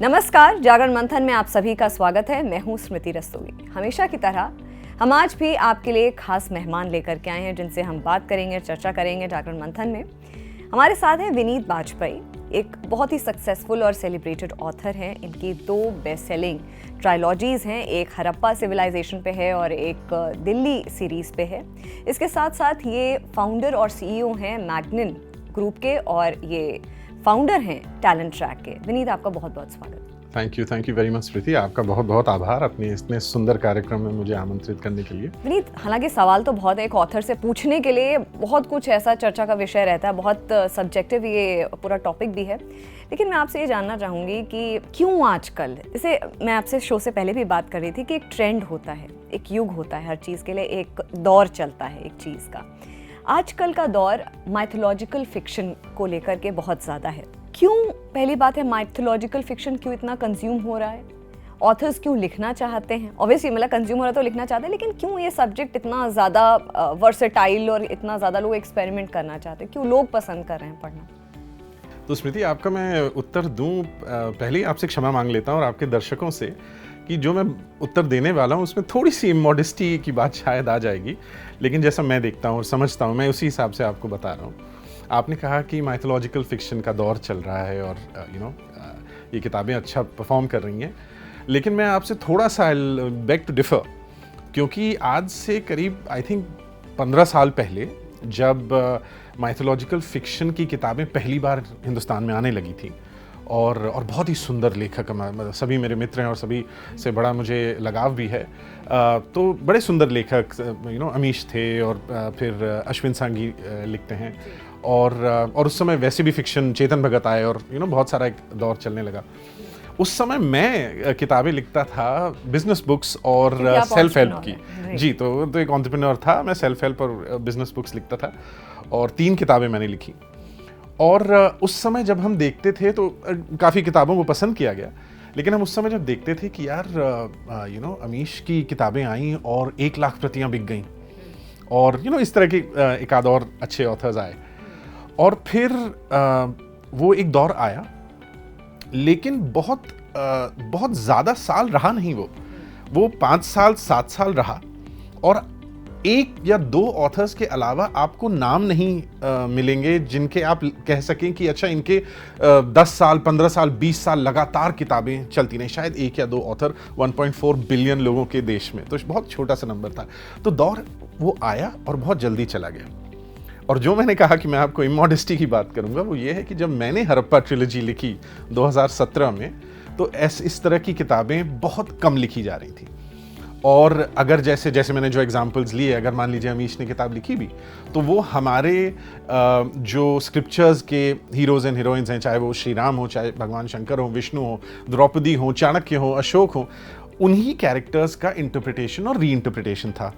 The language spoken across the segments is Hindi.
नमस्कार, जागरण मंथन में आप सभी का स्वागत है। मैं हूं स्मृति रस्तोगी। हमेशा की तरह हम आज भी आपके लिए खास मेहमान लेकर के आए हैं जिनसे हम बात करेंगे, चर्चा करेंगे जागरण मंथन में। हमारे साथ हैं विनीत बाजपेयी, एक बहुत ही सक्सेसफुल और सेलिब्रेटेड ऑथर हैं। इनकी 2 बेस्ट सेलिंग ट्रायलॉजीज़ हैं, एक हड़प्पा सिविलाइजेशन पे है और एक दिल्ली सीरीज़ पे है। इसके साथ साथ ये फाउंडर और सीईओ हैं मैग्निन ग्रुप के और ये फाउंडर हैं टैलेंट ट्रैक के। विनीत, आपका बहुत बहुत स्वागत। थैंक यू वेरी मच स्मृति, आपका बहुत बहुत आभार अपने इतने सुंदर कार्यक्रम में मुझे आमंत्रित करने के लिए। विनीत, हालांकि सवाल तो बहुत है, एक ऑथर से पूछने के लिए बहुत कुछ ऐसा चर्चा का विषय रहता है, बहुत सब्जेक्टिव ये पूरा टॉपिक भी है, लेकिन मैं आपसे ये जानना चाहूँगी कि क्यों आजकल, जैसे मैं आपसे शो से पहले भी बात कर रही थी कि एक ट्रेंड होता है, एक युग होता है, हर चीज़ के लिए एक दौर चलता है एक चीज़ का। आजकल का दौर माइथोलॉजिकल फिक्शन को लेकर के बहुत ज़्यादा है। क्यों, पहली बात है, माइथोलॉजिकल फिक्शन क्यों इतना कंज्यूम हो रहा है? ऑथर्स क्यों लिखना चाहते हैं? ऑब्वियसली मतलब कंज्यूम हो रहा है तो लिखना चाहते हैं, लेकिन क्यों ये सब्जेक्ट इतना ज़्यादा वर्सेटाइल और इतना ज़्यादा लोग एक्सपेरिमेंट करना चाहते हैं? क्यों लोग पसंद कर रहे हैं पढ़ना? तो स्मृति, आपका मैं उत्तर दूं, पहले ही आपसे क्षमा मांग लेता हूं और आपके दर्शकों से कि जो मैं उत्तर देने वाला हूं उसमें थोड़ी सी इमोडेस्टी की बात शायद आ जाएगी, लेकिन जैसा मैं देखता हूं और समझता हूं मैं उसी हिसाब से आपको बता रहा हूं। आपने कहा कि माइथोलॉजिकल फिक्शन का दौर चल रहा है और ये किताबें अच्छा परफॉर्म कर रही हैं, लेकिन मैं आपसे थोड़ा सा बेग टू डिफर, क्योंकि आज से करीब आई थिंक 15 साल पहले जब माइथोलॉजिकल फिक्शन की किताबें पहली बार हिंदुस्तान में आने लगी थी और बहुत ही सुंदर लेखक, मतलब सभी मेरे मित्र हैं और सभी से बड़ा मुझे लगाव भी है, तो बड़े सुंदर लेखक अमीश थे और फिर अश्विन सांघी लिखते हैं और उस समय वैसे भी फिक्शन चेतन भगत आए और बहुत सारा एक दौर चलने लगा। उस समय मैं किताबें लिखता था, बिजनेस बुक्स और सेल्फ हेल्प की। जी, तो एक एंटरप्रेन्योर था, मैं सेल्फ हेल्प और बिजनेस बुक्स लिखता था और 3 किताबें मैंने लिखी। और उस समय जब हम देखते थे तो काफ़ी किताबों को पसंद किया गया, लेकिन हम उस समय जब देखते थे कि यार अमीश की किताबें आईं और 1 लाख प्रतियां बिक गईं और इस तरह के एक आध और अच्छे ऑथर्स आए और फिर वो एक दौर आया, लेकिन बहुत ज़्यादा साल रहा नहीं। वो 5 साल 7 साल रहा और 1 या 2 ऑथर्स के अलावा आपको नाम नहीं मिलेंगे जिनके आप कह सकें कि अच्छा इनके 10 साल 15 साल 20 साल लगातार किताबें चलती नहीं। शायद 1 या 2 ऑथर 1.4 बिलियन लोगों के देश में, तो बहुत छोटा सा नंबर था। तो दौर वो आया और बहुत जल्दी चला गया। और जो मैंने कहा कि मैं आपको इमोडेस्टी की बात करूंगा, वो ये है कि जब मैंने हड़प्पा ट्रिलॉजी लिखी 2017 में, तो इस तरह की किताबें बहुत कम लिखी जा रही थी। और अगर जैसे मैंने जो एग्जांपल्स लिए, अगर मान लीजिए अमीश ने किताब लिखी भी, तो वो हमारे जो स्क्रिप्चर्स के हीरोज़ एंड हीरोइंस हैं, चाहे वो श्री राम हो, चाहे भगवान शंकर हो, विष्णु हो, द्रौपदी हो, चाणक्य हो, अशोक हो, उन्हीं कैरेक्टर्स का इंटरप्रिटेशन और री इंटरप्रिटेशन था।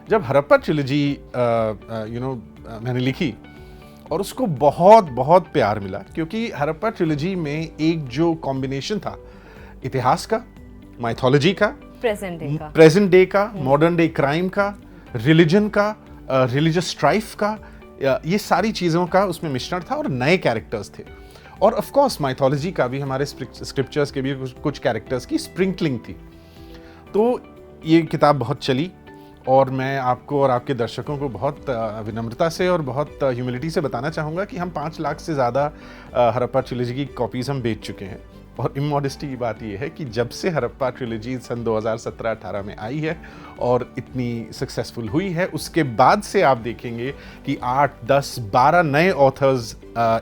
जब हड़प्पा ट्रिलॉजी मैंने लिखी और उसको बहुत बहुत प्यार मिला, क्योंकि हड़प्पा ट्रिलॉजी में एक जो कॉम्बिनेशन था इतिहास का, माइथोलॉजी का, प्रेजेंट डे का, मॉडर्न डे क्राइम का, रिलीजन का, रिलीजियस स्ट्राइफ का, ये सारी चीज़ों का उसमें मिश्रण था और नए कैरेक्टर्स थे। और ऑफ कोर्स माइथोलॉजी का भी, हमारे स्क्रिप्चर्स के भी कुछ कैरेक्टर्स की स्प्रिंकलिंग थी। तो ये किताब बहुत चली और मैं आपको और आपके दर्शकों को बहुत विनम्रता से और बहुत ह्यूमिलिटी से बताना चाहूँगा कि हम 5 लाख से ज़्यादा हड़प्पा ट्रिलॉजी की कॉपीज़ हम बेच चुके हैं। और इमोडेस्टी की बात यह है कि जब से हड़प्पा ट्रिलॉजी सन 2017-18 में आई है और इतनी सक्सेसफुल हुई है, उसके बाद से आप देखेंगे कि 8, 10, 12 नए ऑथर्स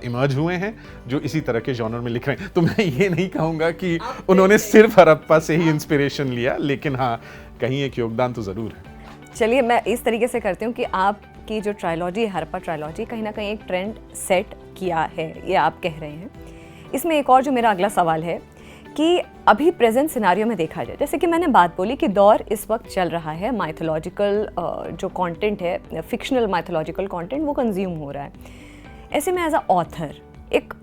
इमर्ज हुए हैं जो इसी तरह के जॉनर में लिख रहे हैं। तो मैं ये नहीं कहूँगा कि उन्होंने सिर्फ हड़प्पा से ही इंस्पिरेशन लिया, लेकिन हाँ, कहीं एक योगदान तो ज़रूर है। चलिए, मैं इस तरीके से करती हूँ कि आपकी जो ट्रायलॉजी, हड़प्पा ट्रायलॉजी, कहीं ना कहीं एक ट्रेंड सेट किया है, ये आप कह रहे हैं। इसमें एक और जो मेरा अगला सवाल है कि अभी प्रेजेंट सिनारियो में देखा जाए, जैसे कि मैंने बात बोली कि दौर इस वक्त चल रहा है, माइथोलॉजिकल जो कंटेंट है, फिक्शनल माइथोलॉजिकल कंटेंट, वो कंज्यूम हो रहा है। ऐसे में एज अ ऑथर, एक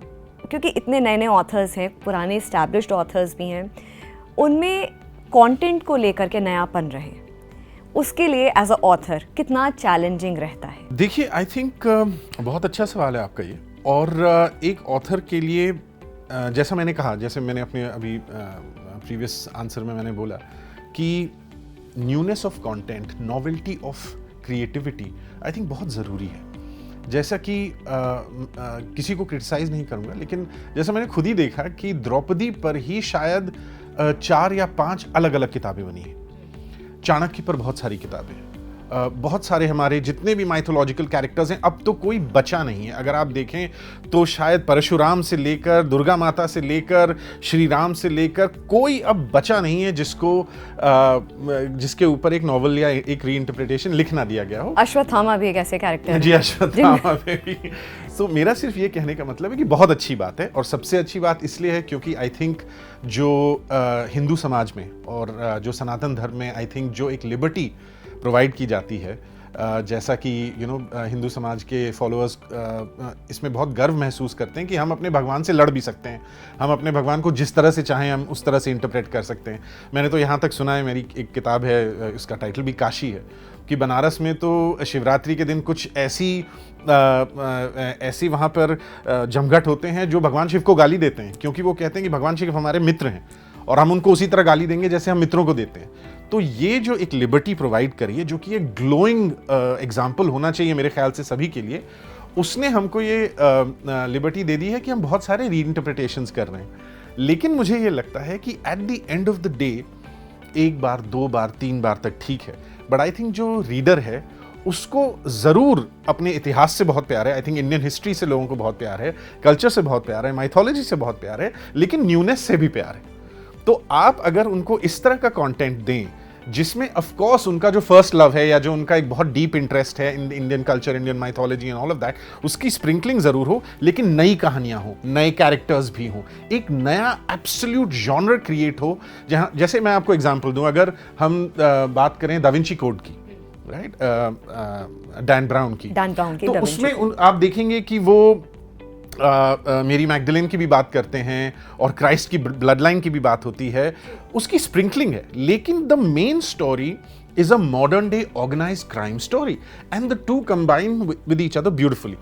क्योंकि इतने नए नए ऑथर्स हैं, पुराने इस्टेब्लिश्ड ऑथर्स भी हैं, उनमें कंटेंट को लेकर के नयापन रहे, उसके लिए एज अ ऑथर कितना चैलेंजिंग रहता है? देखिए, आई थिंक बहुत अच्छा सवाल है आपका ये। और एक ऑथर के लिए जैसा मैंने कहा, जैसे मैंने अपने अभी प्रीवियस आंसर में मैंने बोला कि newness of content, novelty of creativity I think बहुत ज़रूरी है। जैसा कि किसी को क्रिटिसाइज़ नहीं करूँगा, लेकिन जैसा मैंने खुद ही देखा कि द्रौपदी पर ही शायद 4 या 5 अलग अलग किताबें बनी हैं। चाणक्य पर बहुत सारी किताबें हैं। बहुत सारे हमारे जितने भी माइथोलॉजिकल कैरेक्टर्स हैं, अब तो कोई बचा नहीं है। अगर आप देखें तो शायद परशुराम से लेकर दुर्गा माता से लेकर श्री राम से लेकर कोई अब बचा नहीं है जिसके ऊपर एक नॉवल या एक रीइंटरप्रिटेशन लिख ना दिया गया हो। अश्वत्थामा भी एक ऐसे कैरेक्टर है। जी, अश्वत्थामा भी। तो मेरा सिर्फ ये कहने का मतलब है कि बहुत अच्छी बात है, और सबसे अच्छी बात इसलिए है क्योंकि आई थिंक जो हिंदू समाज में और जो सनातन धर्म में आई थिंक जो एक लिबर्टी प्रोवाइड की जाती है, जैसा कि हिंदू समाज के फॉलोअर्स इसमें बहुत गर्व महसूस करते हैं कि हम अपने भगवान से लड़ भी सकते हैं, हम अपने भगवान को जिस तरह से चाहें हम उस तरह से इंटरप्रेट कर सकते हैं। मैंने तो यहाँ तक सुना है, मेरी एक किताब है, इसका टाइटल भी काशी है, कि बनारस में तो शिवरात्रि के दिन कुछ ऐसी वहाँ पर जमघट होते हैं जो भगवान शिव को गाली देते हैं, क्योंकि वो कहते हैं कि भगवान शिव हमारे मित्र हैं और हम उनको उसी तरह गाली देंगे जैसे हम मित्रों को देते हैं। तो ये जो एक लिबर्टी प्रोवाइड करी है, जो कि एक ग्लोइंग एग्जाम्पल होना चाहिए मेरे ख्याल से सभी के लिए, उसने हमको ये लिबर्टी दे दी है कि हम बहुत सारे रीइंटरप्रिटेशंस कर रहे हैं। लेकिन मुझे ये लगता है कि at the end of the day 1 बार 2 बार 3 बार तक ठीक है, बट आई थिंक जो रीडर है उसको ज़रूर अपने इतिहास से बहुत प्यार है। आई थिंक इंडियन हिस्ट्री से लोगों को बहुत प्यार है, कल्चर से बहुत प्यार है, माइथोलॉजी से बहुत प्यार है, लेकिन न्यूनेस से भी प्यार है। तो आप अगर उनको इस तरह का कंटेंट दें जिसमें ऑफ कोर्स उनका जो फर्स्ट लव है या जो उनका एक बहुत डीप इंटरेस्ट है in Indian culture, Indian mythology and all of that, उसकी स्प्रिंकलिंग जरूर हो, लेकिन नई कहानियां हो, नए कैरेक्टर्स भी हो, एक नया एब्सोल्यूट जॉनर क्रिएट हो। जहां, जैसे मैं आपको एग्जांपल दूं, अगर हम बात करें दा विंची कोड की, राइट, डैन ब्राउन की, तो उसमें आप देखेंगे कि वो मेरी मैगडलेन की भी बात करते हैं और क्राइस्ट की ब्लड लाइन की भी बात होती है, उसकी स्प्रिंकलिंग है, लेकिन the main story is a modern day organised crime story and the two combine with each other beautifully.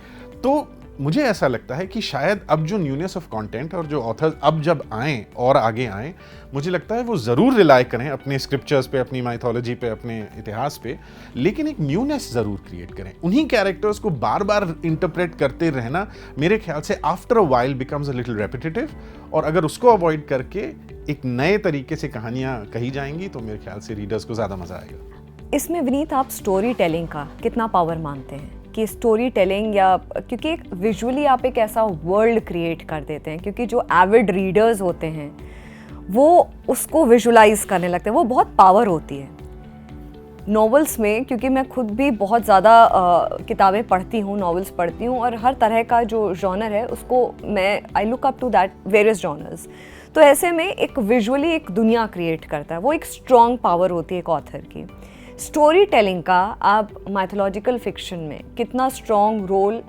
तो मुझे ऐसा लगता है कि शायद अब जो न्यूनेस ऑफ कंटेंट और जो ऑथर्स अब जब आएँ और आगे आएँ, मुझे लगता है वो ज़रूर रिलाई करें अपने स्क्रिप्चर्स पे, अपनी माइथोलॉजी पे, अपने इतिहास पे, लेकिन एक न्यूनेस ज़रूर क्रिएट करें। उन्हीं कैरेक्टर्स को बार बार इंटरप्रेट करते रहना मेरे ख्याल से after a while becomes a little repetitive, और अगर उसको अवॉइड करके एक नए तरीके से कहानियाँ कही जाएंगी तो मेरे ख्याल से रीडर्स को ज़्यादा मज़ा आएगा। इसमें विनीत, आप स्टोरी टेलिंग का कितना पावर मानते हैं कि स्टोरी टेलिंग, या क्योंकि एक विजुअली आप एक ऐसा वर्ल्ड क्रिएट कर देते हैं, क्योंकि जो एविड रीडर्स होते हैं वो उसको विजुलाइज करने लगते हैं, वो बहुत पावर होती है नॉवेल्स में। क्योंकि मैं खुद भी बहुत ज़्यादा किताबें पढ़ती हूँ, नॉवेल्स पढ़ती हूँ, और हर तरह का जो जॉनर है उसको मैं I look up to that various genres. तो ऐसे में एक विजुअली एक दुनिया क्रिएट करता है, वो एक स्ट्रॉन्ग पावर होती है एक ऑथर की। स्टोरी टेलिंग का आप माइथोलॉजिकल फिक्शन में कितना स्ट्रॉन्ग रोल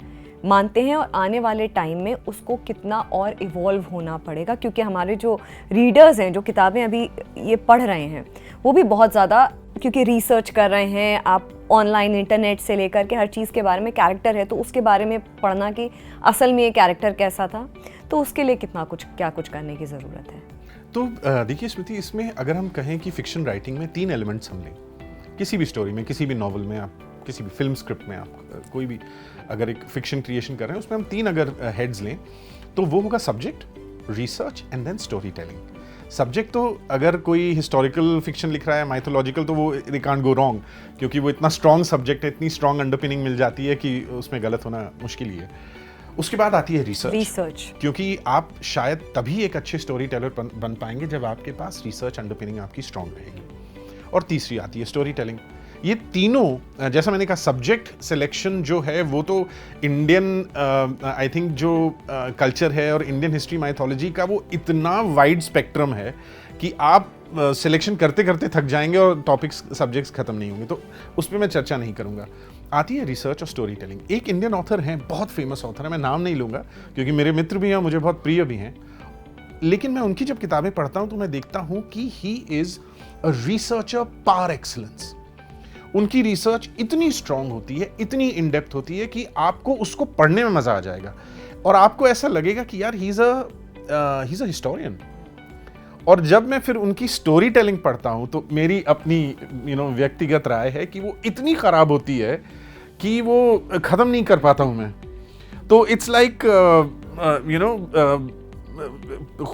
मानते हैं, और आने वाले टाइम में उसको कितना और इवॉल्व होना पड़ेगा, क्योंकि हमारे जो रीडर्स हैं, जो किताबें अभी ये पढ़ रहे हैं, वो भी बहुत ज़्यादा क्योंकि रिसर्च कर रहे हैं। आप ऑनलाइन इंटरनेट से लेकर के हर चीज़ के बारे में, कैरेक्टर है तो उसके बारे में पढ़ना कि असल में ये कैरेक्टर कैसा था, तो उसके लिए क्या कुछ करने की ज़रूरत है। तो देखिए स्मृति, इसमें अगर हम कहें कि फिक्शन राइटिंग में 3 एलिमेंट्स हम लें, किसी भी स्टोरी में, किसी भी नॉवल में, आप किसी भी फिल्म स्क्रिप्ट में, आप कोई भी अगर एक फिक्शन क्रिएशन कर रहे हैं, उसमें हम 3 अगर हेड्स लें तो वो होगा subject, research and then story telling. Subject तो अगर कोई हिस्टोरिकल फिक्शन लिख रहा है, माइथोलॉजिकल, तो वो दे कांट गो रॉन्ग, क्योंकि वो इतना स्ट्रॉन्ग सब्जेक्ट है, इतनी स्ट्रॉन्ग अंडरपिनिंग मिल जाती है कि उसमें गलत होना मुश्किल ही है। उसके बाद आती है रिसर्च, क्योंकि आप शायद तभी एक अच्छे स्टोरी टेलर बन पाएंगे जब आपके पास रिसर्च अंडरपिनिंग आपकी स्ट्रॉन्ग रहेगी। और तीसरी आती है स्टोरी टेलिंग। ये तीनों, जैसा मैंने कहा, सब्जेक्ट सिलेक्शन जो है वो तो इंडियन आई थिंक जो कल्चर है और इंडियन हिस्ट्री माइथोलॉजी का वो इतना वाइड स्पेक्ट्रम है कि आप सिलेक्शन करते करते थक जाएंगे और टॉपिक्स, सब्जेक्ट्स खत्म नहीं होंगे, तो उस पर मैं चर्चा नहीं करूंगा। आती है रिसर्च और स्टोरी टेलिंग। एक इंडियन ऑथर हैं, बहुत फेमस ऑथर है, मैं नाम नहीं लूँगा क्योंकि मेरे मित्र भी हैं, मुझे बहुत प्रिय भी हैं, लेकिन मैं उनकी जब किताबें पढ़ता हूँ तो मैं देखता हूँ कि he is a researcher par excellence. उनकी रिसर्च इतनी स्ट्रांग होती है, इतनी इन डेप्थ होती है कि आपको उसको पढ़ने में मजा आ जाएगा और आपको ऐसा लगेगा कि यार he is a he is a historian. और जब मैं फिर उनकी स्टोरी टेलिंग पढ़ता हूँ तो मेरी अपनी व्यक्तिगत राय है कि वो इतनी ख़राब होती है कि वो ख़त्म नहीं कर पाता हूँ मैं। तो इट्स लाइक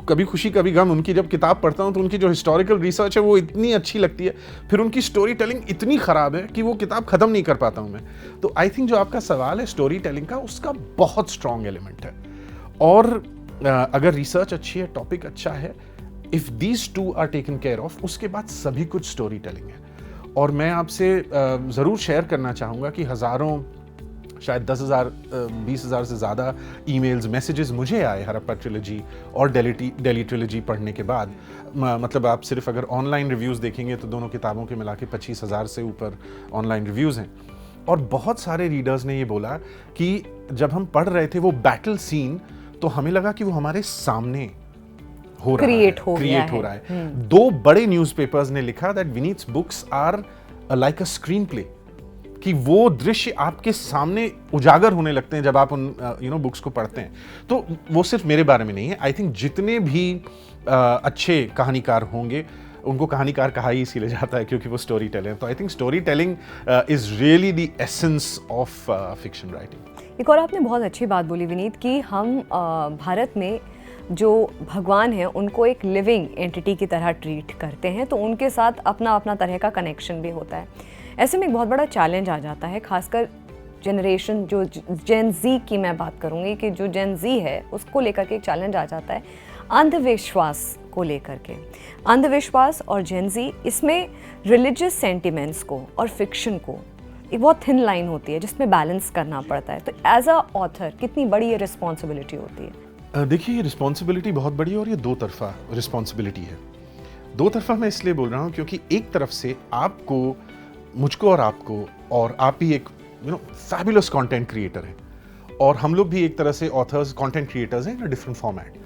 कभी खुशी कभी गम, उनकी जब किताब पढ़ता हूँ तो उनकी जो हिस्टोरिकल रिसर्च है वो इतनी अच्छी लगती है, फिर उनकी स्टोरी टेलिंग इतनी ख़राब है कि वो किताब ख़त्म नहीं कर पाता हूँ मैं। तो आई थिंक जो आपका सवाल है स्टोरी टेलिंग का, उसका बहुत स्ट्रॉन्ग एलिमेंट है। और अगर रिसर्च अच्छी है, टॉपिक अच्छा है, if these two are taken care of, उसके बाद सभी कुछ स्टोरी टेलिंग है। और मैं आपसे ज़रूर शेयर करना चाहूँगा कि हज़ारों, शायद 10,000 20,000 से ज़्यादा ईमेल्स, मैसेजेस मुझे आए हरप्पा ट्रिलॉजी और दिल्ली ट्रिलॉजी पढ़ने के बाद। मतलब आप सिर्फ अगर ऑनलाइन रिव्यूज़ देखेंगे तो दोनों किताबों के मिला के 25,000 से ऊपर ऑनलाइन रिव्यूज़ हैं। और बहुत सारे रीडर्स ने ये बोला कि जब हम पढ़ रहे थे वो बैटल सीन, तो हमें लगा कि वो हमारे सामने क्रिएट हो रहा है। दो बड़े न्यूज़पेपर्स ने लिखा that Vineet's books are like a screenplay, कि वो दृश्य आपके सामने उजागर होने लगते हैं जब आप उन बुक्स को पढ़ते हैं। तो वो सिर्फ मेरे बारे में नहीं है, आई थिंक जितने भी अच्छे कहानीकार होंगे उनको कहानीकार कहा ही इसीलिए जाता है क्योंकि वो स्टोरी टेलर। तो I think story telling is really the essence of fiction writing. एक और आपने बहुत अच्छी बात बोली विनीत कि हम भारत में जो भगवान है उनको एक लिविंग एंटिटी की तरह ट्रीट करते हैं, तो उनके साथ अपना अपना तरह का कनेक्शन भी होता है। ऐसे में एक बहुत बड़ा चैलेंज आ जाता है, खासकर जनरेशन जो जेन ज़ी की मैं बात करूँगी कि जो जेन ज़ी है उसको लेकर के एक चैलेंज आ जाता है अंधविश्वास को लेकर के। अंधविश्वास और जेन ज़ी, इसमें रिलीजियस सेंटिमेंट्स को और फिक्शन को एक बहुत थिन लाइन होती है जिसमें बैलेंस करना पड़ता है। तो एज अ ऑथर कितनी बड़ी ये रिस्पॉन्सिबिलिटी होती है? देखिए, ये रिस्पॉन्सिबिलिटी बहुत बड़ी है और ये दो तरफा रिस्पॉन्सिबिलिटी है। दो तरफा मैं इसलिए बोल रहा हूँ क्योंकि एक तरफ से आपको, मुझको और आपको, और आप भी एक फैबुलस कंटेंट क्रिएटर हैं और हम लोग भी एक तरह से ऑथर्स, कंटेंट क्रिएटर्स हैं इन अ डिफरेंट फॉर्मेट।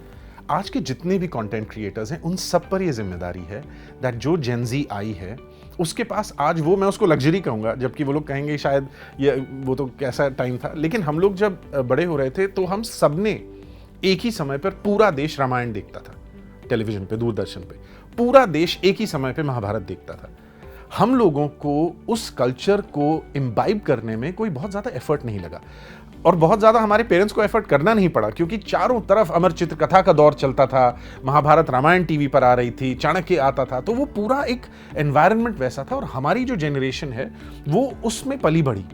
आज के जितने भी कंटेंट क्रिएटर्स हैं उन सब पर ये जिम्मेदारी है दैट जो जेन ज़ी आई है उसके पास आज, वो मैं उसको लग्जरी कहूँगा, जबकि वो लोग कहेंगे शायद ये वो तो कैसा टाइम था, लेकिन हम लोग जब बड़े हो रहे थे तो हम सब ने एक ही समय पर पूरा देश रामायण देखता था टेलीविजन पे, दूरदर्शन पे, पूरा देश एक ही समय पे महाभारत देखता था। हम लोगों को उस कल्चर को इम्बाइब करने में कोई बहुत ज़्यादा एफर्ट नहीं लगा और बहुत ज़्यादा हमारे पेरेंट्स को एफर्ट करना नहीं पड़ा क्योंकि चारों तरफ अमर चित्रकथा का दौर चलता था, महाभारत रामायण टीवी पर आ रही थी, चाणक्य आता था, तो वो पूरा एक एनवायरनमेंट वैसा था और हमारी जो जनरेशन है वो उसमें पली बढ़ी।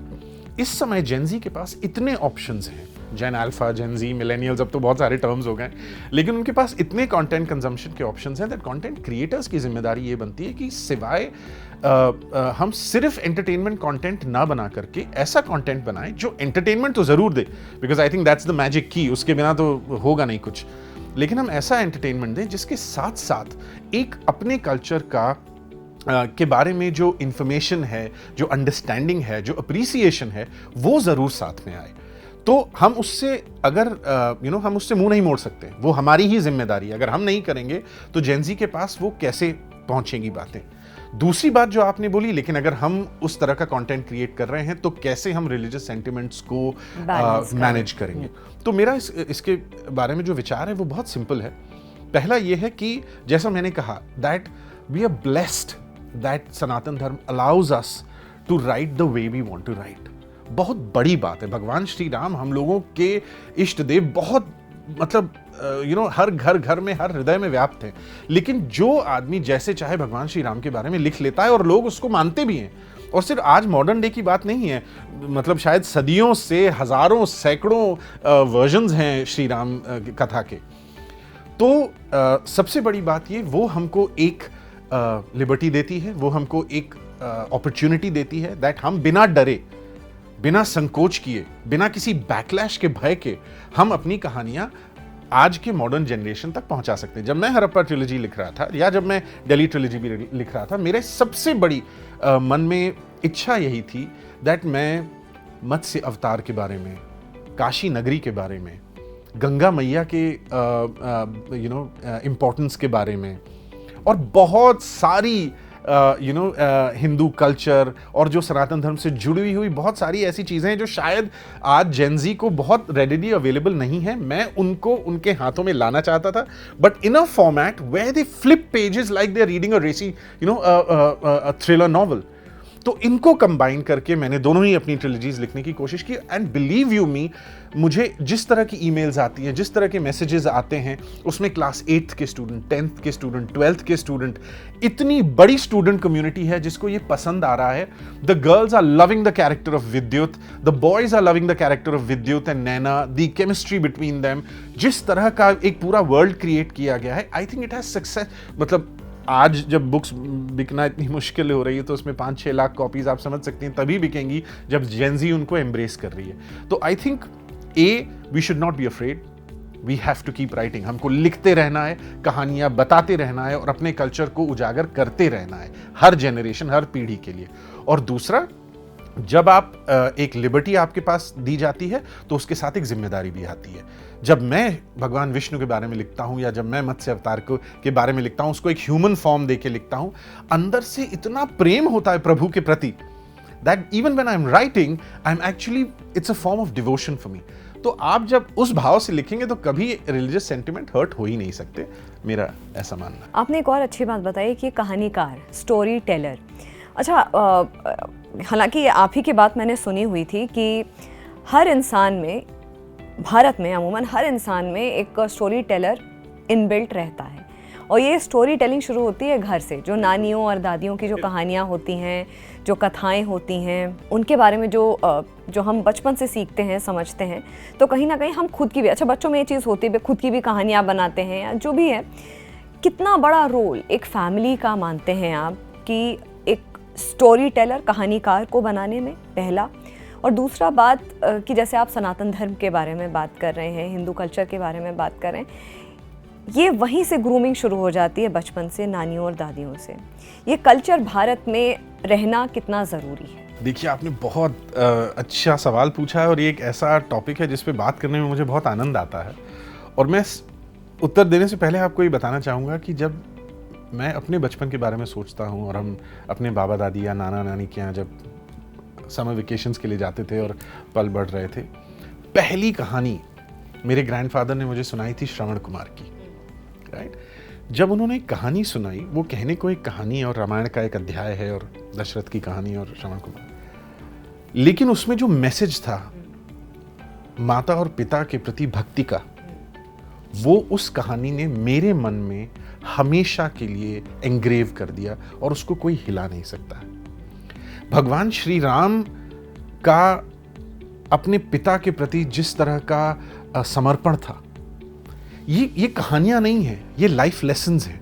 इस समय जेन ज़ी के पास इतने ऑप्शंस हैं, जेन अल्फा, जेन ज़ी, मिलेनियल्स, अब तो बहुत सारे टर्म्स हो गए, लेकिन उनके पास इतने कंटेंट कंजम्पशन के ऑप्शंस हैं दैट कंटेंट क्रिएटर्स की जिम्मेदारी ये बनती है कि सिवाय हम सिर्फ एंटरटेनमेंट कंटेंट ना बना करके ऐसा कंटेंट बनाएं जो एंटरटेनमेंट तो जरूर दे, because I think that's the magic की, उसके बिना तो होगा नहीं कुछ, लेकिन हम ऐसा एंटरटेनमेंट दें जिसके साथ साथ एक अपने कल्चर का के बारे में जो इंफॉर्मेशन है, जो अंडरस्टैंडिंग है, जो अप्रिसिएशन है, वो ज़रूर साथ में आए। तो हम उससे अगर हम उससे मुंह नहीं मोड़ सकते, वो हमारी ही जिम्मेदारी है। अगर हम नहीं करेंगे तो जेन ज़ी के पास वो कैसे पहुंचेंगी बातें। दूसरी बात जो आपने बोली, लेकिन अगर हम उस तरह का कंटेंट क्रिएट कर रहे हैं तो कैसे हम रिलीजियस सेंटिमेंट्स को मैनेज करेंगे। तो मेरा इसके बारे में जो विचार है वो बहुत सिंपल है। पहला ये है कि जैसा मैंने कहा that we are blessed that Sanatan Dharma allows us to write the way we want to write. बहुत बड़ी बात है। भगवान श्री राम हम लोगों के इष्ट देव, बहुत मतलब हर घर में, हर हृदय में व्याप्त है, लेकिन जो आदमी जैसे चाहे भगवान श्री राम के बारे में लिख लेता है और लोग उसको मानते भी हैं। और सिर्फ आज मॉडर्न डे की बात नहीं है, मतलब शायद सदियों से हजारों सैकड़ों वर्जन्स हैं श्री राम कथा के। तो सबसे बड़ी बात ये, वो हमको एक लिबर्टी देती है, वो हमको एक अपॉर्चुनिटी देती है दैट हम बिना डरे, बिना संकोच किए, बिना किसी बैकलैश के भय के हम अपनी कहानियां आज के मॉडर्न जनरेशन तक पहुंचा सकते हैं। जब मैं हरप्पा ट्रिलॉजी लिख रहा था या जब मैं दिल्ली ट्रिलॉजी भी लिख रहा था, मेरे सबसे बड़ी मन में इच्छा यही थी दैट मैं मत्स्य अवतार के बारे में, काशी नगरी के बारे में, गंगा मैया के इम्पोर्टेंस के बारे में और बहुत सारी हिंदू कल्चर और जो सनातन धर्म से जुड़ी हुई बहुत सारी ऐसी चीज़ें हैं जो शायद आज जेनजी को बहुत रेडिली अवेलेबल नहीं है, मैं उनको उनके हाथों में लाना चाहता था, but in a format where they flip pages like they are reading a racy thriller novel. तो इनको कंबाइन करके मैंने दोनों ही अपनी ट्रिलॉजीज लिखने की कोशिश की। एंड बिलीव यू मी, मुझे जिस तरह की ईमेल्स आती हैं, जिस तरह के मैसेजेस आते हैं, उसमें क्लास 8th के स्टूडेंट, 10th के स्टूडेंट, 12th के स्टूडेंट, इतनी बड़ी स्टूडेंट कम्युनिटी है जिसको ये पसंद आ रहा है। The girls are loving the character of Vidyut, the boys are loving the character of Vidyut and Naina, the chemistry between them. जिस तरह का एक पूरा वर्ल्ड क्रिएट किया गया है, I think it has success. मतलब आज जब बुक्स बिकना इतनी मुश्किल हो रही है तो उसमें 5-6 लाख कॉपीज आप समझ सकते हैं तभी बिकेंगी जब जेनजी उनको एम्ब्रेस कर रही है। तो I think we should not be afraid, we have to keep writing. हमको लिखते रहना है, कहानियां बताते रहना है और अपने कल्चर को उजागर करते रहना है, हर जनरेशन, हर पीढ़ी के लिए। और दूसरा, जब आप एक लिबर्टी आपके पास दी जाती है तो उसके साथ एक जिम्मेदारी भी आती है। जब मैं भगवान विष्णु के बारे में लिखता हूं या जब मैं मत्स्य अवतार के बारे में लिखता हूं, उसको एक ह्यूमन फॉर्म देके लिखता हूं, अंदर से इतना प्रेम होता है प्रभु के प्रति, that even when I am writing, I am actually, it's a form of devotion for me. तो आप जब उस भाव से लिखेंगे तो कभी रिलीजियस सेंटिमेंट हर्ट हो ही नहीं सकते, मेरा ऐसा मानना है। आपने एक और अच्छी बात बताई कि कहानीकार, स्टोरी टेलर। अच्छा, हालांकि आप ही की बात मैंने सुनी हुई थी कि हर इंसान में, भारत में अमूमन हर इंसान में एक स्टोरी टेलर इनबिल्ट रहता है, और ये स्टोरी टेलिंग शुरू होती है घर से। जो नानियों और दादियों की जो कहानियाँ होती हैं, जो कथाएं होती हैं, उनके बारे में जो हम बचपन से सीखते हैं, समझते हैं, तो कहीं ना कहीं हम खुद की भी, अच्छा बच्चों में ये चीज़ होती है, खुद की भी कहानियाँ बनाते हैं या जो भी है। कितना बड़ा रोल एक फैमिली का मानते हैं आप कि एक स्टोरी टेलर, कहानीकार को बनाने में, पहला। और दूसरा बात कि जैसे आप सनातन धर्म के बारे में बात कर रहे हैं, हिंदू कल्चर के बारे में बात कर रहे हैं, ये वहीं से ग्रूमिंग शुरू हो जाती है बचपन से, नानियों और दादियों से। ये कल्चर भारत में रहना कितना ज़रूरी है? देखिए, आपने बहुत अच्छा सवाल पूछा है और ये एक ऐसा टॉपिक है जिस पे बात करने में मुझे बहुत आनंद आता है। और मैं उत्तर देने से पहले आपको ये बताना चाहूँगा कि जब मैं अपने बचपन के बारे में सोचता हूँ और हम अपने बाबा दादी या नाना नानी के यहाँ जब समर वेकेशंस के लिए जाते थे और पल बढ़ रहे थे, पहली कहानी मेरे ग्रैंडफादर ने मुझे सुनाई थी श्रवण कुमार की, राइट। जब उन्होंने एक कहानी सुनाई, वो कहने को एक कहानी और रामायण का एक अध्याय है और दशरथ की कहानी और श्रवण कुमार, लेकिन उसमें जो मैसेज था माता और पिता के प्रति भक्ति का, वो उस कहानी ने मेरे मन में हमेशा के लिए एंग्रेव कर दिया और उसको कोई हिला नहीं सकता है। भगवान श्री राम का अपने पिता के प्रति जिस तरह का समर्पण था, ये कहानियां नहीं है, ये लाइफ लेसन्स हैं।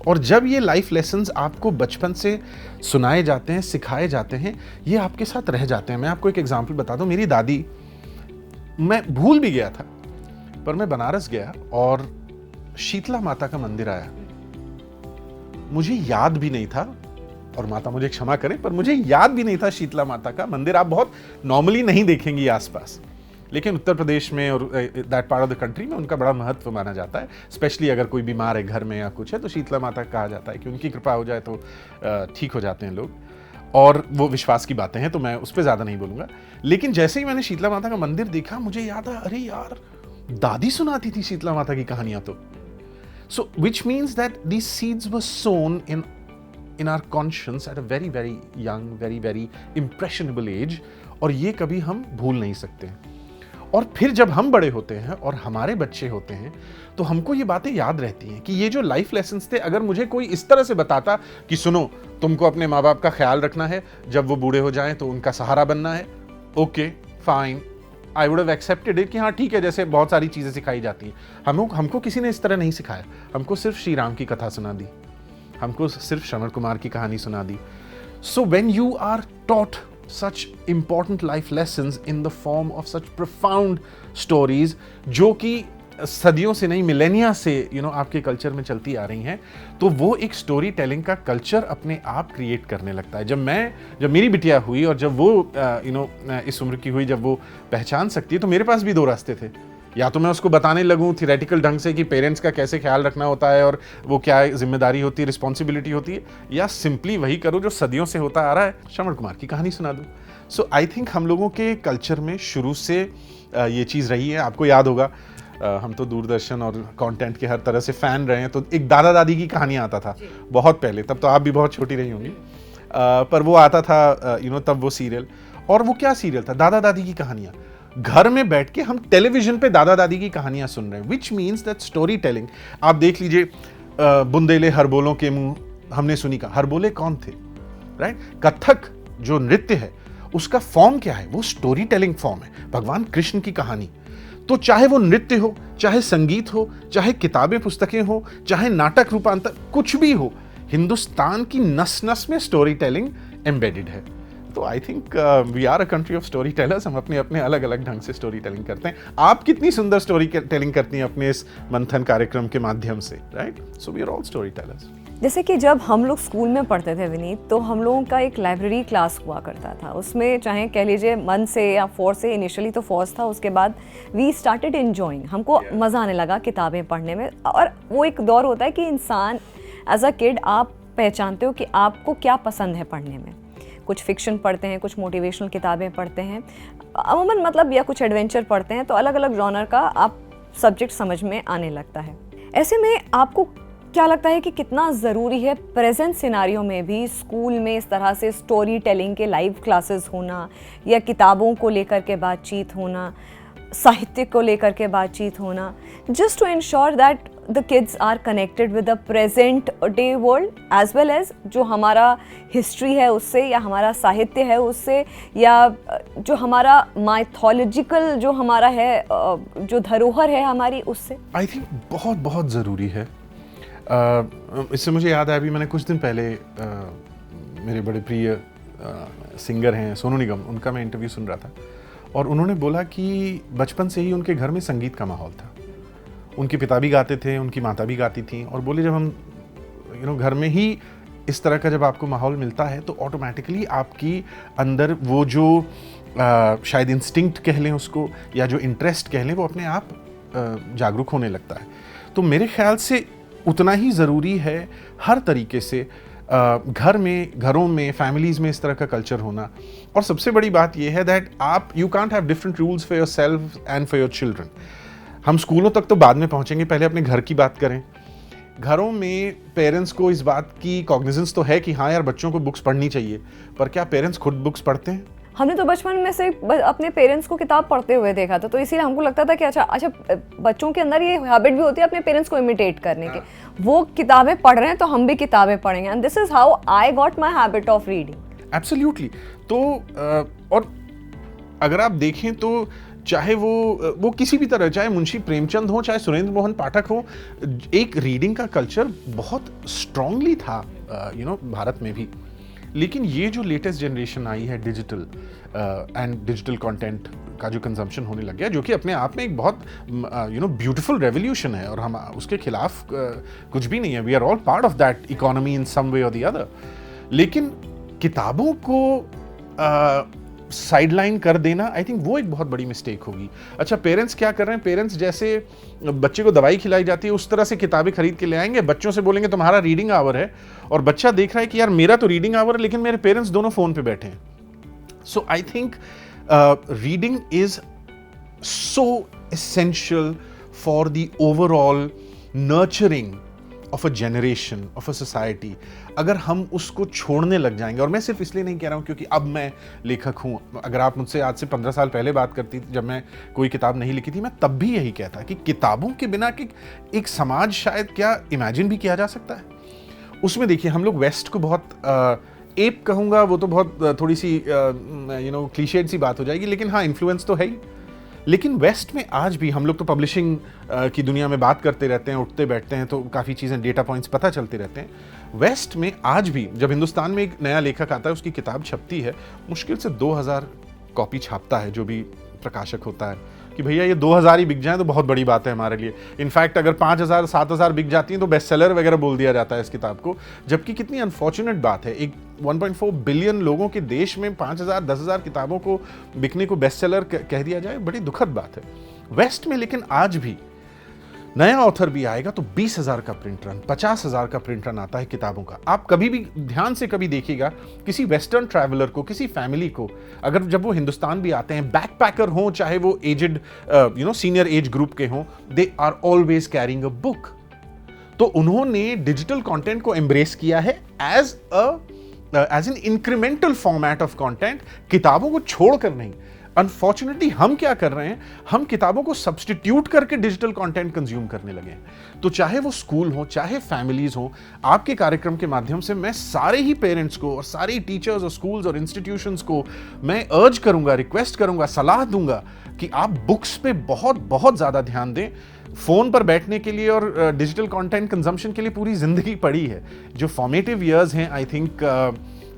और जब ये लाइफ लेसन्स आपको बचपन से सुनाए जाते हैं, सिखाए जाते हैं, ये आपके साथ रह जाते हैं। मैं आपको एक एग्जांपल बता दूं, मेरी दादी, मैं भूल भी गया था, पर मैं बनारस गया और शीतला माता का मंदिर आया। मुझे याद भी नहीं था, और माता मुझे क्षमा करें, पर मुझे याद भी नहीं था शीतला माता का मंदिर आप बहुत नॉर्मली नहीं देखेंगी आसपास, लेकिन उत्तर प्रदेश में और that part of the country में उनका बड़ा महत्व माना जाता है। स्पेशली अगर कोई बीमार है घर में या कुछ है तो शीतला माता कहा जाता है कि उनकी कृपा हो जाए तो ठीक हो जाते हैं लोग, और वो विश्वास की बातें हैं, तो मैं उस पर ज़्यादा नहीं बोलूँगा। लेकिन जैसे ही मैंने शीतला माता का मंदिर देखा, मुझे याद आया, अरे यार, दादी सुनाती थी शीतला माता की कहानियाँ तो। So which means that these seeds were sown in our conscience at a very very young, very very impressionable age, और ये कभी हम भूल नहीं सकते। और फिर जब हम बड़े होते हैं और हमारे बच्चे होते हैं तो हमको ये बातें याद रहती हैं कि ये जो लाइफ लेसन्स थे, अगर मुझे कोई इस तरह से बताता कि सुनो, तुमको अपने माँ बाप का ख्याल रखना है, जब वो बूढ़े हो जाएं तो उनका सहारा बनना है, okay fine, I would have accepted it कि हाँ ठीक है, जैसे बहुत सारी चीज़ें सिखाई जाती हैं। हमको किसी ने इस तरह नहीं सिखाया, हमको सिर्फ श्री राम की कथा सुना दी, हमको सिर्फ श्रवण कुमार की कहानी सुना दी। So when you are taught such important life lessons in the form of such profound stories, जो कि सदियों से नहीं, मिलेनिया से आपके कल्चर में चलती आ रही हैं, तो वो एक स्टोरी टेलिंग का कल्चर अपने आप क्रिएट करने लगता है। जब मेरी बिटिया हुई और जब वो इस उम्र की हुई, जब वो पहचान सकती है, तो मेरे पास भी दो रास्ते थे। या तो मैं उसको बताने लगूं थियोरेटिकल ढंग से कि पेरेंट्स का कैसे ख्याल रखना होता है और वो क्या जिम्मेदारी होती है, रिस्पॉन्सिबिलिटी होती है, या सिंपली वही करूं जो सदियों से होता आ रहा है, श्रवण कुमार की कहानी सुना दूं। सो आई थिंक हम लोगों के कल्चर में शुरू से ये चीज़ रही है। आपको याद होगा हम तो दूरदर्शन और कंटेंट के हर तरह से फ़ैन रहे हैं, तो एक दादा दादी की कहानी आता था बहुत पहले, तब तो आप भी बहुत छोटी रही होंगी, पर वो आता था तब वो सीरियल। और वो क्या सीरियल था? दादा दादी की कहानियाँ। घर में बैठ के हम टेलीविजन पे दादा दादी की कहानियाँ सुन रहे हैं, विच मीन्स दैट स्टोरी टेलिंग। आप देख लीजिए बुंदेले हरबोलों के मुंह हमने सुनी का, हरबोले कौन थे, राइट? कथक जो नृत्य है उसका फॉर्म क्या है? वो स्टोरी टेलिंग फॉर्म है, भगवान कृष्ण की कहानी। तो चाहे वो नृत्य हो, चाहे संगीत हो, चाहे किताबें पुस्तकें हो, चाहे नाटक रूपांतर, कुछ भी हो, हिंदुस्तान की नस नस में स्टोरी टेलिंग एम्बेडेड है। तो I think we are a country of story tellers. हम अपने अपने अलग अलग ढंग से स्टोरी टेलिंग करते हैं। आप कितनी सुंदर स्टोरी टेलिंग करती हैं अपने इस मंथन कार्यक्रम के माध्यम से, right? So we are all story tellers. जैसे कि जब हम लोग स्कूल में पढ़ते थे विनीत, तो हम लोगों का एक लाइब्रेरी क्लास हुआ करता था। उसमें चाहे कह लीजिए मन से या फोर्स से, इनिशियली तो फोर्स था, उसके बाद वी स्टार्टेड एंजॉइंग, हमको मज़ा आने लगा किताबें पढ़ने में। और वो एक दौर होता है कि इंसान एज अ किड आप पहचानते हो कि आपको क्या पसंद है पढ़ने में। कुछ फिक्शन पढ़ते हैं, कुछ मोटिवेशनल किताबें पढ़ते हैं, अमूमन मतलब, या कुछ एडवेंचर पढ़ते हैं, तो अलग अलग जॉनर का आप सब्जेक्ट समझ में आने लगता है। ऐसे में आपको क्या लगता है कि कितना ज़रूरी है प्रेजेंट सिनारियो में भी स्कूल में इस तरह से स्टोरी टेलिंग के लाइव क्लासेस होना, या किताबों को लेकर के बातचीत होना, साहित्य को लेकर के बातचीत होना, just to ensure that the kids are connected with the present day world as well as जो हमारा हिस्ट्री है उससे, या हमारा साहित्य है उससे, या जो हमारा माइथोलॉजिकल जो हमारा है, जो धरोहर है हमारी, उससे? आई थिंक बहुत बहुत ज़रूरी है। इससे मुझे याद आया, अभी मैंने कुछ दिन पहले मेरे बड़े प्रिय सिंगर हैं सोनू निगम, उनका मैं इंटरव्यू सुन रहा था, और उन्होंने बोला कि बचपन से ही उनके घर में संगीत का माहौल था। उनके पिता भी गाते थे, उनकी माता भी गाती थी, और बोले जब हम घर में ही इस तरह का जब आपको माहौल मिलता है तो ऑटोमेटिकली आपकी अंदर वो जो शायद इंस्टिंक्ट कह लें उसको, या जो इंटरेस्ट कह लें, वो अपने आप जागरूक होने लगता है। तो मेरे ख्याल से उतना ही ज़रूरी है हर तरीके से घरों में, फैमिलीज़ में इस तरह का कल्चर होना। और सबसे बड़ी बात यह है that you can't have different rules for your self and for your children. हम स्कूलों तक तो बाद में पहुंचेंगे, पहले अपने घर की बात करें। घरों में पेरेंट्स को इस बात की कॉग्निजेंस तो है कि हाँ यार बच्चों को बुक्स पढ़नी चाहिए, पर क्या पेरेंट्स खुद बुक्स पढ़ते हैं? हमने तो बचपन में से अपने पेरेंट्स को किताब पढ़ते हुए देखा था, तो इसीलिए हमको लगता था कि अच्छा बच्चों के अंदर ये हैबिट भी होती है अपने पेरेंट्स को इमिटेट करने की। वो किताबें पढ़ रहे हैं तो हम भी किताबें पढ़ेंगे, and this is how I got my habit of reading. Absolutely. तो और अगर आप देखें तो चाहे वो किसी भी तरह, चाहे मुंशी प्रेमचंद हो, चाहे सुरेंद्र मोहन पाठक हो, एक रीडिंग का कल्चर बहुत स्ट्रांगली था भारत में भी। लेकिन ये जो लेटेस्ट जनरेशन आई है डिजिटल एंड डिजिटल कंटेंट का जो कंजम्पशन होने लग गया, जो कि अपने आप में एक बहुत ब्यूटीफुल रेवोल्यूशन है, और हम उसके खिलाफ कुछ भी नहीं है। We are all part of that economy in some way और द अदर। लेकिन किताबों को साइडलाइन कर देना, आई थिंक वो एक बहुत बड़ी मिस्टेक होगी। अच्छा, पेरेंट्स क्या कर रहे हैं? पेरेंट्स जैसे बच्चे को दवाई खिलाई जाती है उस तरह से किताबें खरीद के ले आएंगे, बच्चों से बोलेंगे तुम्हारा रीडिंग आवर है, और बच्चा देख रहा है कि यार मेरा तो रीडिंग आवर है लेकिन मेरे पेरेंट्स दोनों फोन पे बैठे हैं। So I think reading is so essential for the overall nurturing of a generation, of a society. अगर हम उसको छोड़ने लग जाएंगे, और मैं सिर्फ इसलिए नहीं कह रहा हूँ क्योंकि अब मैं लेखक हूँ, अगर आप मुझसे आज से 15 साल पहले बात करती जब मैं कोई किताब नहीं लिखी थी, मैं तब भी यही कहता कि किताबों के बिना एक समाज शायद क्या इमेजिन भी किया जा सकता है। उसमें देखिए हम लोग वेस्ट को बहुत एप कहूँगा, वो तो बहुत थोड़ी सी क्लीशेड सी बात हो जाएगी, लेकिन हाँ इन्फ्लुएंस तो है ही। लेकिन वेस्ट में आज भी हम लोग तो पब्लिशिंग की दुनिया में बात करते रहते हैं, उठते बैठते हैं, तो काफ़ी चीज़ें, डेटा पॉइंट्स पता चलते रहते हैं। वेस्ट में आज भी जब हिंदुस्तान में एक नया लेखक आता है, उसकी किताब छपती है, मुश्किल से 2000 कॉपी छापता है जो भी प्रकाशक होता है, कि भैया ये 2000 ही बिक जाए तो बहुत बड़ी बात है हमारे लिए। इनफैक्ट अगर 5000 7000 बिक जाती हैं तो बेस्ट सेलर वगैरह बोल दिया जाता है इस किताब को, जबकि कितनी अनफॉर्चुनेट बात है, एक 1.4 बिलियन लोगों के देश में 5000 10,000 किताबों को बिकने को बेस्ट सेलर कह दिया जाए, बड़ी दुखद बात है। वेस्ट में लेकिन आज भी नया ऑथर भी आएगा तो 20,000 का प्रिंट रन, 50,000 का प्रिंट रन आता है किताबों का। आप कभी भी ध्यान से कभी देखिएगा किसी वेस्टर्न ट्रैवलर को, किसी फैमिली को, अगर जब वो हिंदुस्तान भी आते हैं, बैकपैकर हो चाहे वो एजेड सीनियर एज ग्रुप के हों, they are always carrying a book. तो उन्होंने डिजिटल कंटेंट को एम्ब्रेस किया है as an incremental format of content, किताबों को छोड़कर नहीं। अनफॉर्चुनेटली हम क्या कर रहे हैं, हम किताबों को सब्सटीट्यूट करके डिजिटल कंटेंट कंज्यूम करने लगे हैं। तो चाहे वो स्कूल हो, चाहे फैमिलीज हो, आपके कार्यक्रम के माध्यम से मैं सारे ही पेरेंट्स को और सारे ही टीचर्स और स्कूल्स और इंस्टीट्यूशंस को मैं अर्ज करूंगा, रिक्वेस्ट करूंगा, सलाह दूंगा कि आप बुक्स पे बहुत बहुत ज्यादा ध्यान दें। फोन पर बैठने के लिए और डिजिटल कंटेंट कंजम्पशन के लिए पूरी जिंदगी पड़ी है। जो फॉर्मेटिव ईयर्स हैं आई थिंक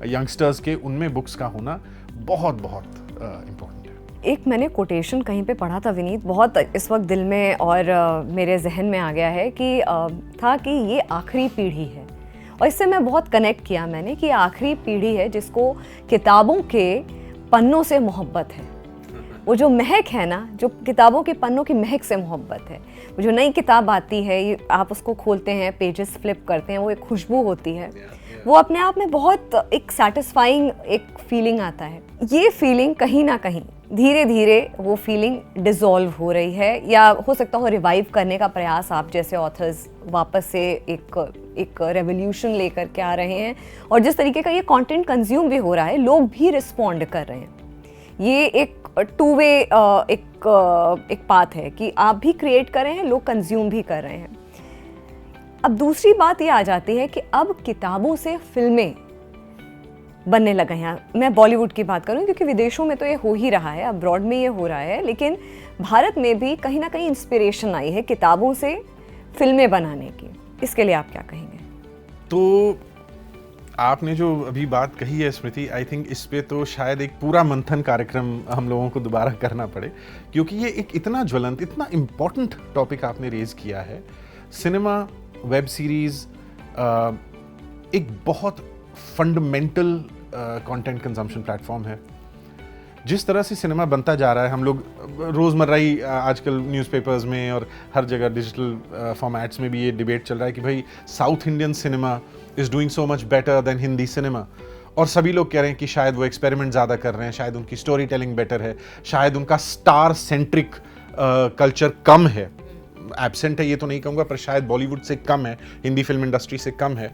यंगस्टर्स के, उनमें बुक्स का होना बहुत बहुत इम्पोर्टेंट है। एक मैंने कोटेशन कहीं पे पढ़ा था विनीत, बहुत इस वक्त दिल में और मेरे जहन में आ गया है कि था कि ये आखिरी पीढ़ी है, और इससे मैं बहुत कनेक्ट किया मैंने कि आखिरी पीढ़ी है जिसको किताबों के पन्नों से मोहब्बत है। वो जो महक है ना, जो किताबों के पन्नों की महक से मोहब्बत है। वो जो नई किताब आती है, आप उसको खोलते हैं, पेजेस फ्लिप करते हैं, वो एक खुशबू होती है, वो अपने आप में बहुत एक सेटिस्फाइंग एक फीलिंग आता है। ये फीलिंग कहीं ना कहीं धीरे धीरे वो फीलिंग डिसॉल्व हो रही है, या हो सकता हो रिवाइव करने का प्रयास आप जैसे ऑथर्स वापस से एक रेवोल्यूशन लेकर के आ रहे हैं। और जिस तरीके का ये कंटेंट कंज्यूम भी हो रहा है, लोग भी रिस्पॉन्ड कर रहे हैं। ये एक टू वे एक पाथ है कि आप भी क्रिएट कर रहे हैं, लोग कंज्यूम भी कर रहे हैं। अब दूसरी बात ये आ जाती है कि अब किताबों से फिल्में बनने लगे हैं। मैं बॉलीवुड की बात करूं क्योंकि विदेशों में तो ये हो ही रहा है, अब्रॉड में ये हो रहा है, लेकिन भारत में भी कहीं ना कहीं इंस्पिरेशन आई है किताबों से फिल्में बनाने की। इसके लिए आप क्या कहेंगे? तो आपने जो अभी बात कही है स्मृति, आई थिंक इस पे तो शायद एक पूरा मंथन कार्यक्रम हम लोगों को दोबारा करना पड़े, क्योंकि ये एक इतना ज्वलंत, इतना इम्पोर्टेंट टॉपिक आपने रेज किया है। सिनेमा, वेब सीरीज एक बहुत फंडामेंटल कंटेंट कंजम्पशन प्लेटफॉर्म है। जिस तरह से सिनेमा बनता जा रहा है, हम लोग रोज़मर्रा ही आजकल न्यूज़पेपर्स में और हर जगह डिजिटल फॉर्मेट्स में भी ये डिबेट चल रहा है कि भाई south Indian cinema is doing so much better than Hindi cinema. और सभी लोग कह रहे हैं कि शायद वो एक्सपेरिमेंट ज़्यादा कर रहे हैं, शायद उनकी स्टोरी टेलिंग बेटर है, शायद उनका स्टार सेंट्रिक कल्चर कम है, एब्सेंट है ये तो नहीं कहूँगा, पर शायद बॉलीवुड से कम है, हिंदी फिल्म इंडस्ट्री से कम है।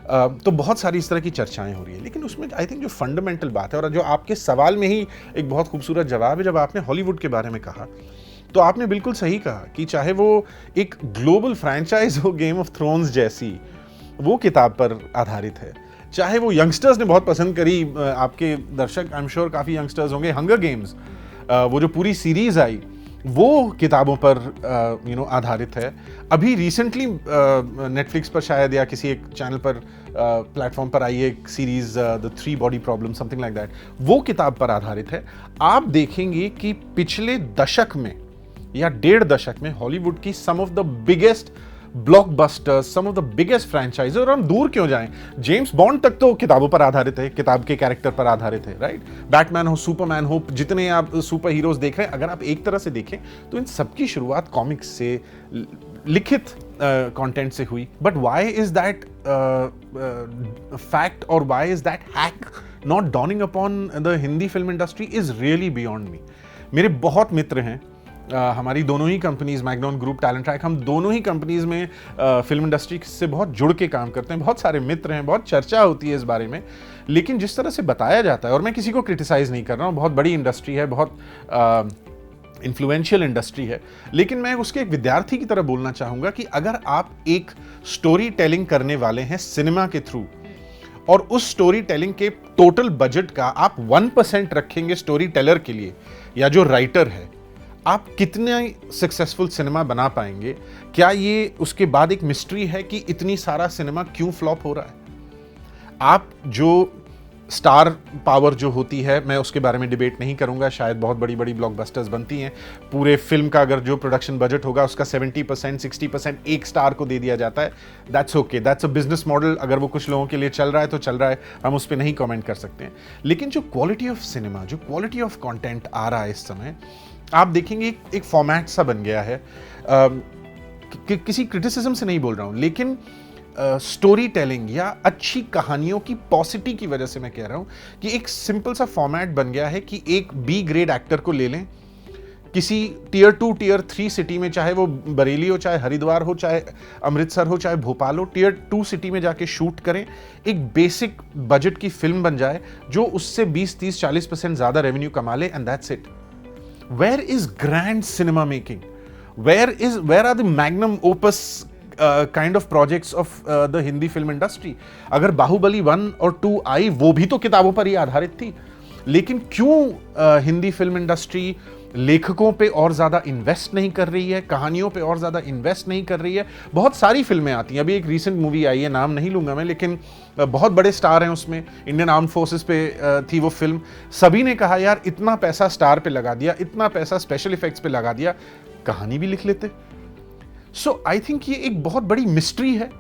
तो बहुत सारी इस तरह की चर्चाएं हो रही है। लेकिन उसमें आई थिंक जो फंडामेंटल बात है, और जो आपके सवाल में ही एक बहुत खूबसूरत जवाब है, जब आपने हॉलीवुड के बारे में कहा तो आपने बिल्कुल सही कहा कि चाहे वो एक ग्लोबल फ्रैंचाइज हो गेम ऑफ थ्रोन्स जैसी, वो किताब पर आधारित है, चाहे वो यंगस्टर्स ने बहुत पसंद करी, आपके दर्शक आई एम श्योर काफ़ी यंगस्टर्स होंगे, हंगर गेम्स, वो जो पूरी सीरीज आई वो किताबों पर आधारित है। अभी रिसेंटली नेटफ्लिक्स पर शायद या किसी एक चैनल पर प्लेटफॉर्म पर आई है एक series the 3 body problem, something like that, वो किताब पर आधारित है। आप देखेंगे कि पिछले दशक में या 1.5 दशक में हॉलीवुड की some of the biggest blockbusters, some of the biggest franchise, और हम दूर क्यों जाएं, जेम्स बॉन्ड तक तो किताबों पर आधारित है, किताब के कैरेक्टर पर आधारित है, राइट? बैटमैन हो, सुपरमैन हो, जितने आप सुपर हीरोज देख रहे हैं, अगर आप एक तरह से देखें तो इन सबकी शुरुआत कॉमिक्स से, लिखित कंटेंट से हुई। But why is that fact और why is that hack not dawning upon the Hindi film industry is really beyond me. मेरे बहुत मित्र हैं, हमारी दोनों ही companies, Magnon group, talent track, हम दोनों ही कंपनीज में फिल्म इंडस्ट्री से बहुत जुड़ के काम करते हैं, बहुत सारे मित्र हैं, बहुत चर्चा होती है इस बारे में। लेकिन जिस तरह से बताया जाता है, और मैं किसी को क्रिटिसाइज नहीं कर रहा हूँ, बहुत बड़ी इंडस्ट्री है, बहुत इन्फ्लुएंशियल इंडस्ट्री है, लेकिन मैं उसके एक विद्यार्थी की तरह बोलना चाहूँगा कि अगर आप एक स्टोरी टेलिंग करने वाले हैं सिनेमा के थ्रू, और उस स्टोरी टेलिंग के टोटल बजट का आप 1% रखेंगे स्टोरी टेलर के लिए या जो राइटर है, आप कितने सक्सेसफुल सिनेमा बना पाएंगे? क्या ये उसके बाद एक मिस्ट्री है कि इतनी सारा सिनेमा क्यों फ्लॉप हो रहा है? आप जो स्टार पावर जो होती है, मैं उसके बारे में डिबेट नहीं करूंगा, शायद बहुत बड़ी बड़ी ब्लॉकबस्टर्स बनती हैं, पूरे फिल्म का अगर जो प्रोडक्शन बजट होगा उसका 70% 60% एक स्टार को दे दिया जाता है, that's okay, that's a business model, अगर वो कुछ लोगों के लिए चल रहा है तो चल रहा है, हम उस पर नहीं कमेंट कर सकते हैं। लेकिन जो क्वालिटी ऑफ सिनेमा, जो क्वालिटी ऑफ कंटेंट आ रहा है इस समय, आप देखेंगे एक फॉर्मेट सा बन गया है। किसी क्रिटिसिज्म से नहीं बोल रहा हूं, लेकिन स्टोरी टेलिंग या अच्छी कहानियों की पॉसिटी की वजह से मैं कह रहा हूं कि एक सिंपल सा फॉर्मेट बन गया है कि एक बी ग्रेड एक्टर को ले लें, किसी टियर 2 टियर 3 सिटी में, चाहे वो बरेली हो, चाहे हरिद्वार हो, चाहे अमृतसर हो, चाहे भोपाल हो, टियर 2 सिटी में जाके शूट करें, एक बेसिक बजट की फिल्म बन जाए जो उससे 20-30-40% ज्यादा रेवेन्यू कमा ले, and that's it. Where is grand cinema making? Where are the magnum opus kind of projects of the Hindi film industry? अगर बाहुबली 1 और 2 आई, वो भी तो किताबों पर ही आधारित थी, लेकिन क्यों हिंदी फिल्म इंडस्ट्री लेखकों पे और ज्यादा इन्वेस्ट नहीं कर रही है, कहानियों पे और ज्यादा इन्वेस्ट नहीं कर रही है? बहुत सारी फिल्में आती हैं, अभी एक रीसेंट मूवी आई है, नाम नहीं लूंगा मैं, लेकिन बहुत बड़े स्टार हैं उसमें, इंडियन आर्म फोर्सेस पे थी वो फिल्म। सभी ने कहा यार इतना पैसा स्टार पे लगा दिया, इतना पैसा स्पेशल इफेक्ट्स पे लगा दिया, कहानी भी लिख लेते। सो आई थिंक ये एक बहुत बड़ी मिस्ट्री है।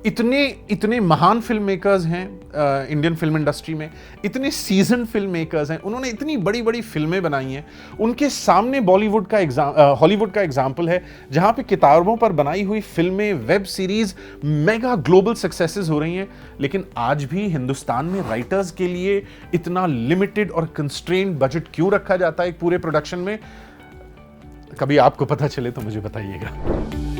इतने महान फिल्म मेकर्स हैं इंडियन फिल्म इंडस्ट्री में, इतने सीजन फिल्म मेकर्स हैं, उन्होंने इतनी बड़ी बड़ी फिल्में बनाई हैं, उनके सामने हॉलीवुड का एग्जाम्पल है जहां पे किताबों पर बनाई हुई फिल्में, web series mega global successes हो रही हैं, लेकिन आज भी हिंदुस्तान में राइटर्स के लिए इतना लिमिटेड और कंस्ट्रेन्ड बजट क्यों रखा जाता है एक पूरे प्रोडक्शन में? कभी आपको पता चले तो मुझे बताइएगा।